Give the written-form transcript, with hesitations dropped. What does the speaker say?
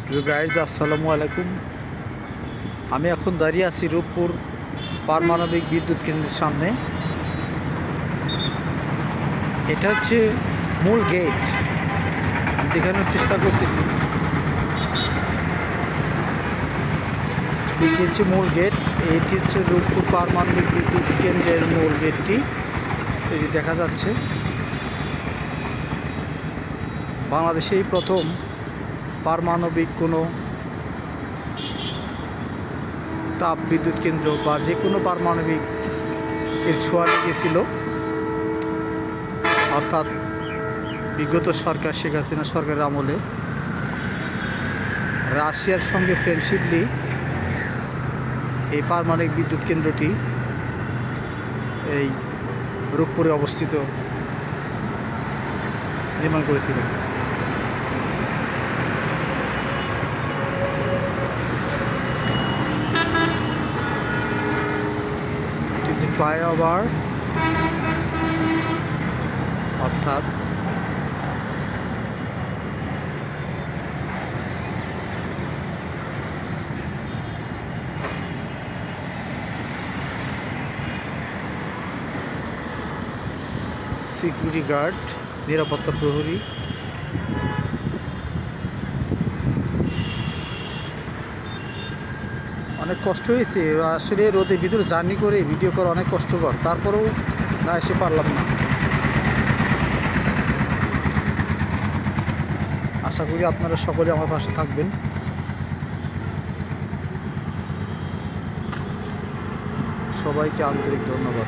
Guys আসসালামু আলাইকুম। আমি এখন দাঁড়িয়ে আছি রূপপুর পারমাণবিক বিদ্যুৎ কেন্দ্রের সামনে। এটা হচ্ছে মূল গেট, আমি দেখানোর চেষ্টা করতেছি। এটি হচ্ছে মূল গেট, এটি হচ্ছে রূপপুর পারমাণবিক বিদ্যুৎ কেন্দ্রের মূল গেটটি। এটি দেখা যাচ্ছে বাংলাদেশেই প্রথম পারমাণবিক কোনো তাপ বিদ্যুৎ কেন্দ্র বা যে কোনো পারমাণবিক এর ছোঁয়া লেগেছিল, অর্থাৎ বিগত সরকার শেখ হাসিনা সরকারের আমলে রাশিয়ার সঙ্গে ফ্রেন্ডশিপলি এই পারমাণবিক বিদ্যুৎ কেন্দ্রটি এই রূপপুরে অবস্থিত নির্মাণ করেছিল। ফ্লাইওভার অর্থাৎ সিকিউরিটি গার্ড, নিরাপত্তা প্রহরী, অনেক কষ্ট হয়েছে আসলে। রোদের ভিতরে জার্নি করে ভিডিও করা অনেক কষ্টকর, তারপরেও না এসে পারলাম না। আশা করি আপনারা সকলে আমার পাশে থাকবেন। সবাইকে আন্তরিক ধন্যবাদ।